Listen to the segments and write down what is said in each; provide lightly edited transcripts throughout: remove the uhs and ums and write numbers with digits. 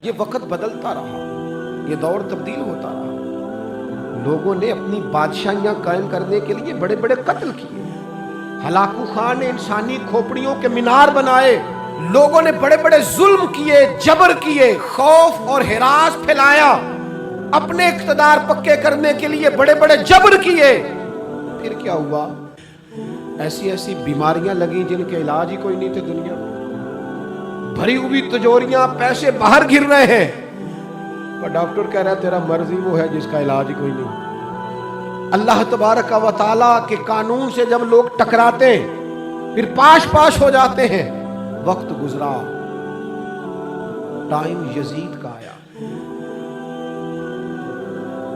یہ وقت بدلتا رہا، یہ دور تبدیل ہوتا رہا، لوگوں نے اپنی بادشاہیاں قائم کرنے کے لیے بڑے بڑے قتل کیے، ہلاکو خان نے انسانی کھوپڑیوں کے مینار بنائے، لوگوں نے بڑے بڑے ظلم کیے، جبر کیے، خوف اور ہراس پھیلایا، اپنے اقتدار پکے کرنے کے لیے بڑے بڑے جبر کیے۔ پھر کیا ہوا؟ ایسی ایسی بیماریاں لگیں جن کے علاج ہی کوئی نہیں تھے دنیا میں، بھری ہوئی تجوریاں، پیسے باہر گر رہے ہیں، اور ڈاکٹر کہہ رہا ہے تیرا مرض ہی وہ ہے جس کا علاج ہی کوئی نہیں۔ اللہ تبارک و تعالیٰ کے قانون سے جب لوگ ٹکراتے ہیں پھر پاش ہو جاتے ہیں۔ وقت گزرا، ٹائم یزید کا آیا،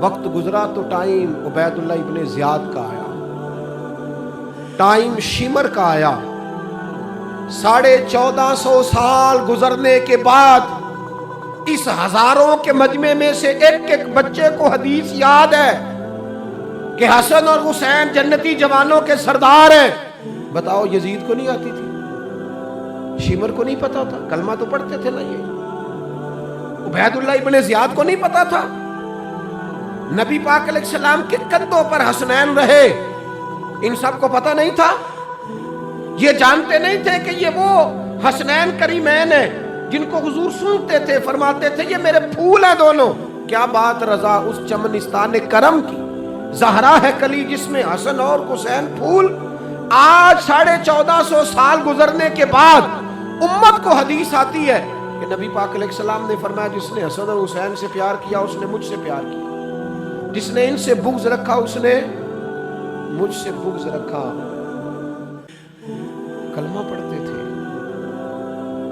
وقت گزرا تو ٹائم عبید اللہ ابن زیاد کا آیا، ٹائم شمر کا آیا۔ 1450 سال گزرنے کے بعد اس ہزاروں کے مجمع میں سے ایک ایک بچے کو حدیث یاد ہے کہ حسن اور حسین جنتی جوانوں کے سردار ہیں۔ بتاؤ، یزید کو نہیں آتی تھی؟ شمر کو نہیں پتا تھا؟ کلمہ تو پڑھتے تھے نا یہ؟ عبید اللہ ابن زیاد کو نہیں پتا تھا؟ نبی پاک علیہ السلام کے کندھوں پر حسنین رہے، ان سب کو پتا نہیں تھا؟ یہ جانتے نہیں تھے کہ یہ وہ حسنین کریمین ہیں جن کو حضور سنتے تھے، فرماتے تھے یہ میرے پھول ہیں دونوں؟ کیا بات رضا اس چمنستان کرم کی، زہرا ہے کلی جس میں حسن اور حسین پھول۔ آج 1450 سال گزرنے کے بعد امت کو حدیث آتی ہے کہ نبی پاک علیہ السلام نے فرمایا جس نے حسن اور حسین سے پیار کیا اس نے مجھ سے پیار کیا، جس نے ان سے بغض رکھا اس نے مجھ سے بغض رکھا۔ کلمہ پڑھتے تھے،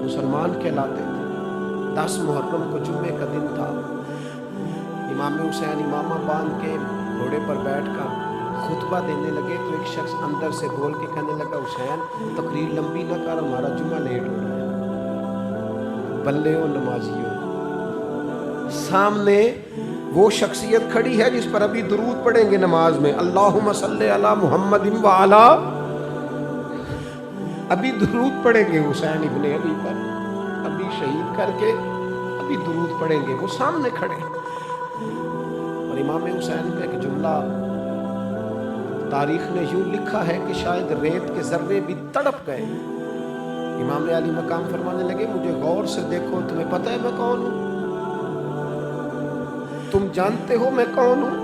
مسلمان کہلاتے تھے۔ 10 محرم کو جمعے کا دن تھا، امام حسین امامہ باندھ کے گھوڑے پر بیٹھ کر خطبہ دینے لگے تو ایک شخص اندر سے بول کے کہنے لگا حسین تقریر لمبی نہ کر، ہمارا جمعہ لیٹ ہو رہا ہے۔ بلے و نمازیوں، سامنے وہ شخصیت کھڑی ہے جس پر ابھی درود پڑھیں گے نماز میں، اللہم صلی علی محمد وعلی، ابھی درود پڑھیں گے حسین ابن علی پر، ابھی شہید کر کے ابھی درود پڑھیں گے، وہ سامنے کھڑے۔ اور امام حسین کا ایک جملہ تاریخ نے یوں لکھا ہے کہ شاید ریت کے ذرے بھی تڑپ گئے۔ امام علی مقام فرمانے لگے مجھے غور سے دیکھو، تمہیں پتہ ہے میں کون ہوں؟ تم جانتے ہو میں کون ہوں؟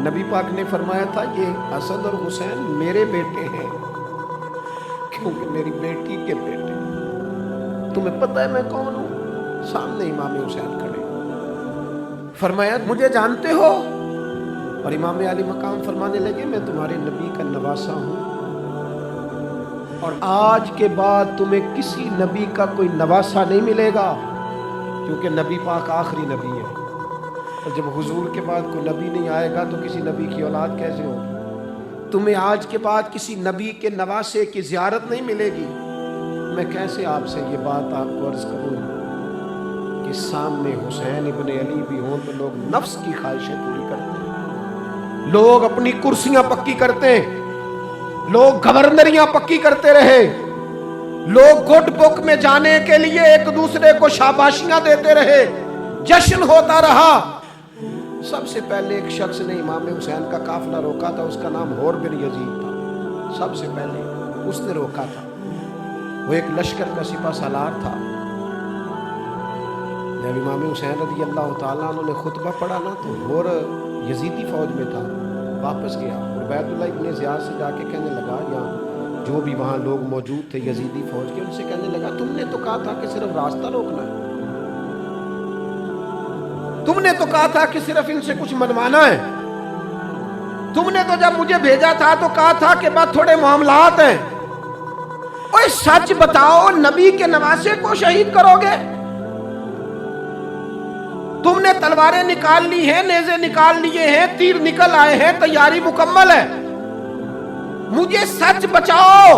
نبی پاک نے فرمایا تھا یہ حسن اور حسین میرے بیٹے ہیں کیونکہ میری بیٹی کے بیٹے۔ تمہیں پتہ ہے میں کون ہوں؟ سامنے امام حسین کھڑے، فرمایا مجھے جانتے ہو؟ اور امام علی مقام فرمانے لگے میں تمہارے نبی کا نواسا ہوں، اور آج کے بعد تمہیں کسی نبی کا کوئی نواسا نہیں ملے گا، کیونکہ نبی پاک آخری نبی ہے، اور جب حضور کے بعد کوئی نبی نہیں آئے گا تو کسی نبی کی اولاد کیسے ہوگی؟ تمہیں آج کے بعد کسی نبی کے نواسے کی زیارت نہیں ملے گی۔ میں کیسے آپ سے یہ بات آپ کو عرض کروں کہ سامنے حسین ابن علی بھی ہوں تو لوگ نفس کی خواہشیں پوری کرتے ہیں، لوگ اپنی کرسیاں پکی کرتے ہیں، لوگ گورنریاں پکی کرتے رہے، لوگ گڈ بک میں جانے کے لیے ایک دوسرے کو شاباشیاں دیتے رہے، جشن ہوتا رہا۔ سب سے پہلے ایک شخص نے امام حسین کا قافلہ روکا تھا، اس کا نام حور بن یزید تھا، سب سے پہلے اس نے روکا تھا۔ وہ ایک لشکر کا سپہ سالار تھا۔ جب امام حسین رضی اللہ تعالیٰ عنہ نے خطبہ پڑھا نا تو حور یزیدی فوج میں تھا، واپس گیا، عبید اللہ ابن زیاد سے جا کے کہنے لگا، یا جو بھی وہاں لوگ موجود تھے یزیدی فوج کے، ان سے کہنے لگا تم نے تو کہا تھا کہ صرف راستہ روکنا ہے، تم نے تو کہا تھا کہ صرف ان سے کچھ منوانا ہے، تم نے تو جب مجھے بھیجا تھا تو کہا تھا کہ بعد تھوڑے معاملات ہیں۔ اوہ سچ بتاؤ، نبی کے نواسے کو شہید کرو گے؟ تم نے تلواریں نکال لی ہیں، نیزے نکال لیے ہیں، تیر نکل آئے ہیں، تیاری مکمل ہے، مجھے سچ بچاؤ،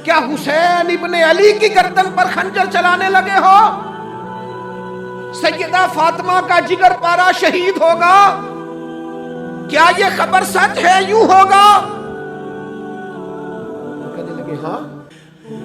کیا حسین ابن علی کی گردن پر خنجر چلانے لگے ہو؟ سیدہ فاطمہ کا جگر پارا شہید ہوگا، کیا یہ خبر سچ ہے؟ یوں ہوگا؟ کہنے لگے ہاں